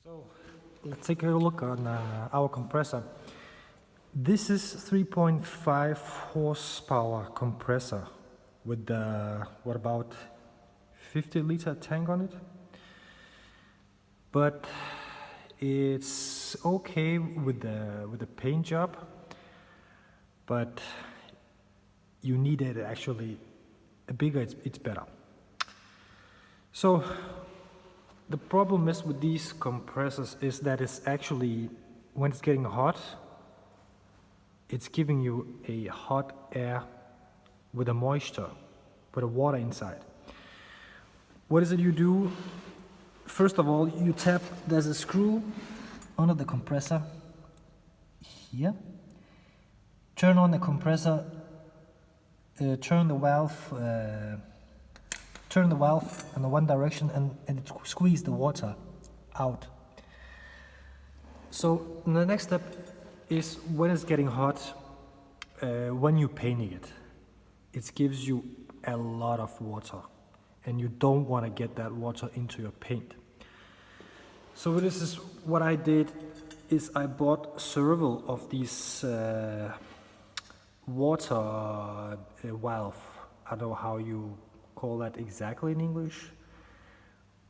So let's take a look on our compressor. This is 3.5 horsepower compressor with what about 50-liter tank on it. But it's okay with the paint job, but you need it actually bigger. It's better. So the problem is with these compressors is that it's actually, when it's getting hot, it's giving you a hot air with a moisture, with a water inside. What is it you do? First of all, you tap, there's a screw under the compressor here. Turn on the compressor, turn the valve in the one direction and squeeze the water out. So the next step is when it's getting hot, when you're painting it, it gives you a lot of water and you don't want to get that water into your paint. So this is what I did, is I bought several of these water valve. I don't know how you call that exactly in English,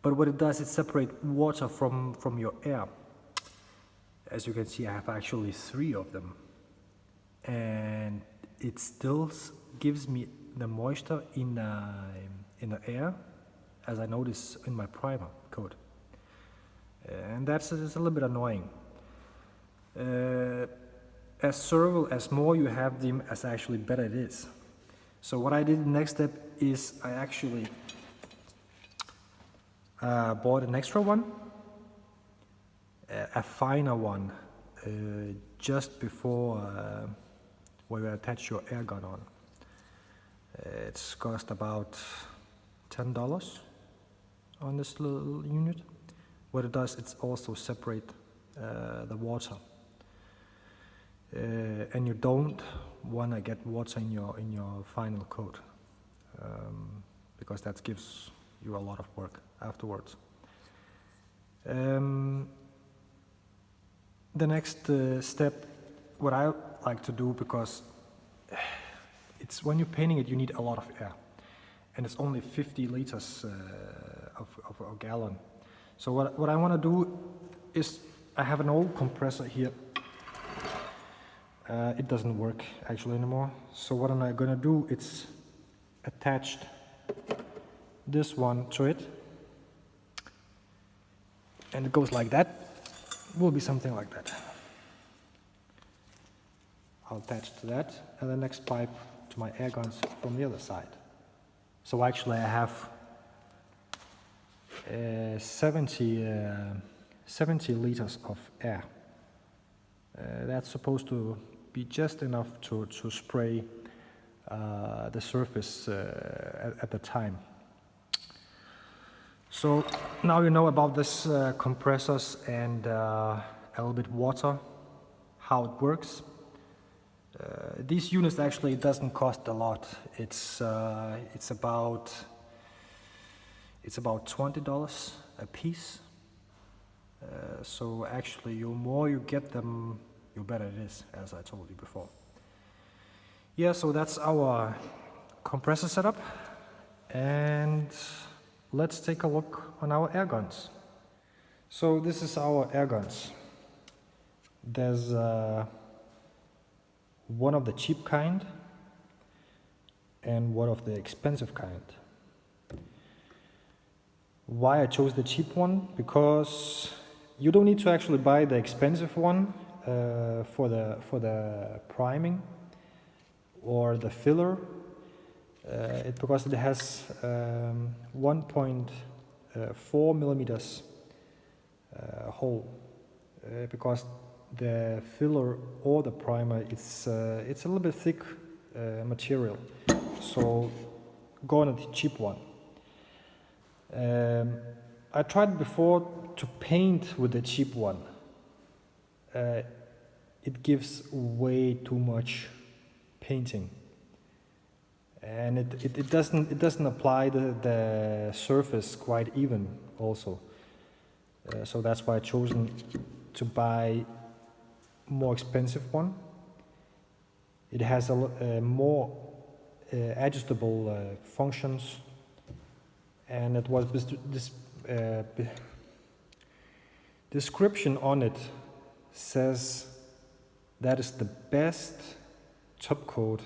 but what it does, it separates water from your air. As you can see, I have actually 3 of them, and it still gives me the moisture in the air, as I notice in my primer coat, and that's a little bit annoying. As more you have them, as actually better it is. So what I did, the next step is I actually bought an extra one, a finer one, just before where you attach your air gun on. It's cost about $10 on this little unit. What it does, it's also separate the water, and you don't want to get water in your final coat, because that gives you a lot of work afterwards. The next step, what I like to do, because it's when you're painting it, you need a lot of air, and it's only 50 liters of a gallon. So what I want to do is, I have an old compressor here. It doesn't work actually anymore. So what am I gonna do? It's attached this one to it, and it goes like that. Will be something like that. I'll attach to that, and the next pipe to my air guns from the other side. So actually I have 70 liters of air. That's supposed to be just enough to spray the surface at the time. So now you know about this compressors and a little bit water, how it works. These units actually doesn't cost a lot. It's about $20 a piece. So actually, the more you get them, the better it is, as I told you before. Yeah, so that's our compressor setup, and let's take a look on our air guns. So this is our air guns. There's one of the cheap kind and one of the expensive kind. Why I chose the cheap one? Because you don't need to actually buy the expensive one for the priming or the filler, because it has 1.4 millimeters hole, because the filler or the primer, it's a little bit thick material, so go on the cheap one. I tried before to paint with the cheap one. It gives way too much painting, and it doesn't apply the surface quite even also. So that's why I chosen to buy more expensive one. It has more adjustable functions, and it was this description on it says that is the best top coat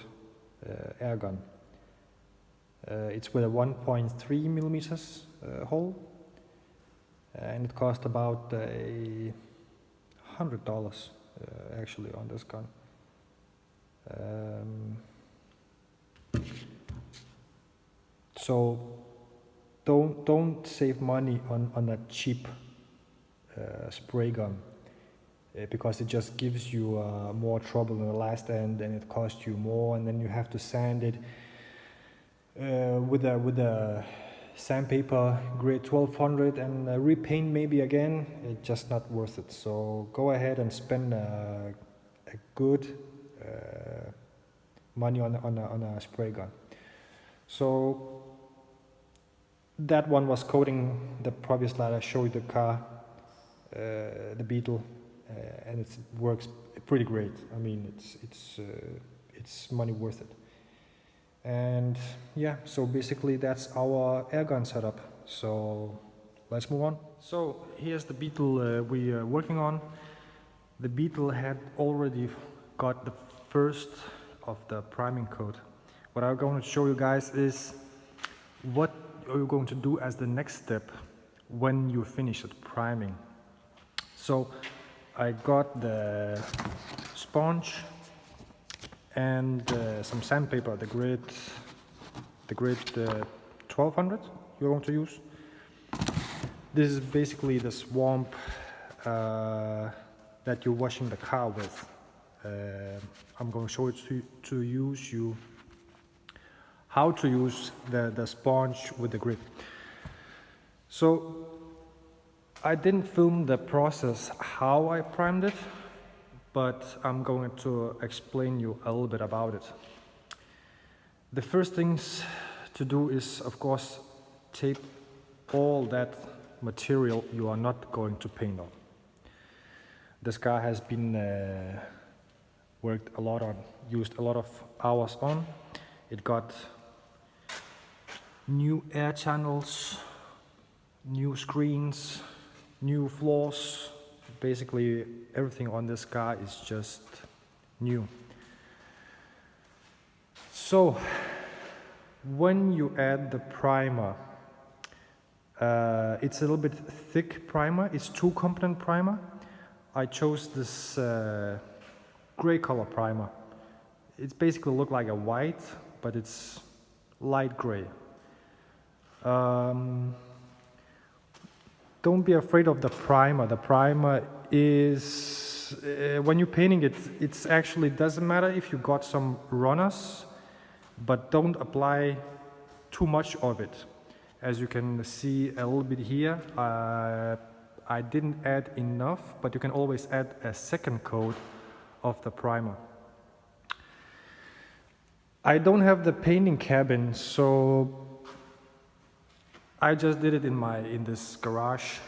air gun. It's with a 1.3 millimeters hole, and it cost about $100 actually on this gun. So don't save money on a cheap spray gun, because it just gives you more trouble in the last end, and it costs you more, and then you have to sand it with a sandpaper grade 1200 and repaint maybe again. It's just not worth it. So go ahead and spend a good money on a spray gun. So that one was coating the previous slide. I showed you the car, the Beetle, and it works pretty great. I mean, it's money worth it. And yeah, so basically that's our airgun setup. So let's move on. So here's the Beetle we are working on. The Beetle had already got the first of the priming coat. What I'm going to show you guys is what are you going to do as the next step when you finish the priming. So I got the sponge and some sandpaper, the grade 1200 you're going to use. This is basically the swamp that you're washing the car with. I'm going to show it how to use the sponge with the grit. So I didn't film the process how I primed it, but I'm going to explain you a little bit about it. The first things to do is, of course, tape all that material you are not going to paint on. This car has been worked a lot on, used a lot of hours on. It got new air channels, new screens, new floors. Basically everything on this car is just new. So when you add the primer, it's a little bit thick primer. It's 2-component primer. I chose this gray color primer. It's basically look like a white, but it's light gray. Don't be afraid of the primer. The primer is, when you're painting it, it's actually doesn't matter if you got some runners, but don't apply too much of it. As you can see a little bit here, I didn't add enough, but you can always add a second coat of the primer. I don't have the painting cabin, so I just did it in this garage.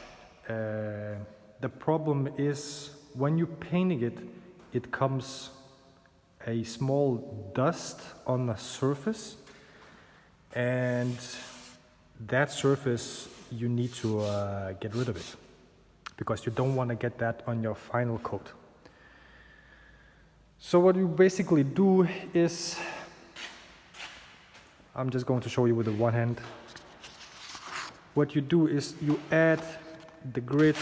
The problem is when you're painting it, it comes a small dust on the surface, and that surface you need to get rid of it, because you don't want to get that on your final coat. So what you basically do is, I'm just going to show you with the one hand. What you do is you add the grit,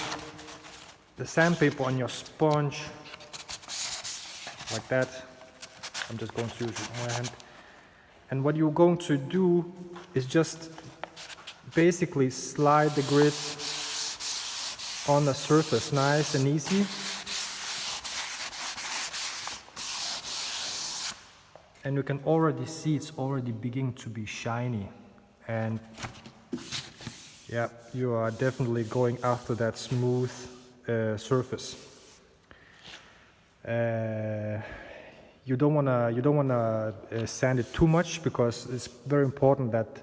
the sandpaper on your sponge, like that. I'm just going to use it with my hand. And what you're going to do is just basically slide the grit on the surface, nice and easy. And you can already see it's already beginning to be shiny. And yeah, you are definitely going after that smooth surface. You don't wanna sand it too much, because it's very important that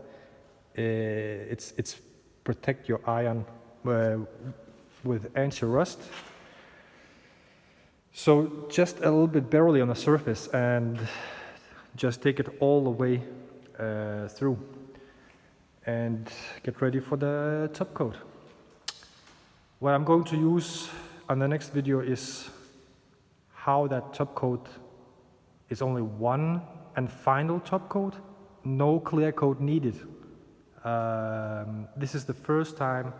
it's protect your iron with anti-rust. So just a little bit barely on the surface and just take it all the way through and get ready for the top coat. What I'm going to use on the next video is how that top coat is only one and final top coat, no clear coat needed. This is the first time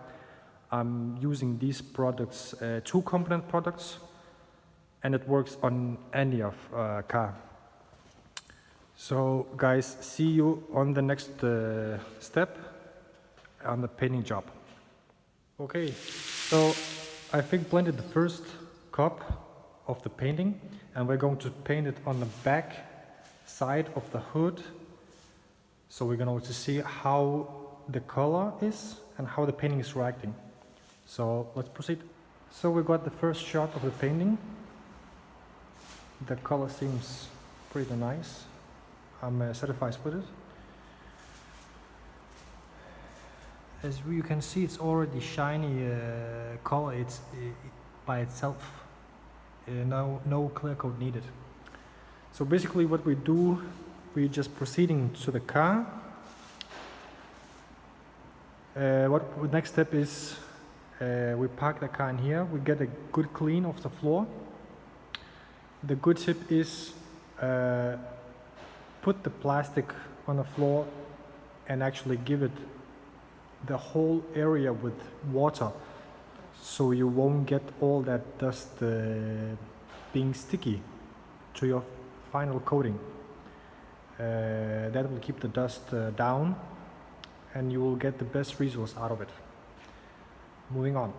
I'm using these products, 2 component products, and it works on any of car. So guys, see you on the next step on the painting job. Okay, so I think blended the first cup of the painting, and we're going to paint it on the back side of the hood. So we're going to see how the color is and how the painting is reacting. So let's proceed. So we got the first shot of the painting. The color seems pretty nice. I'm satisfied with it. As you can see, it's already shiny color. It's by itself. No clear coat needed. So basically what we do, we're just proceeding to the car. What next step is, we park the car in here, we get a good clean of the floor. The good tip is put the plastic on the floor and actually give it the whole area with water, so you won't get all that dust being sticky to your final coating. That will keep the dust down and you will get the best results out of it. Moving on.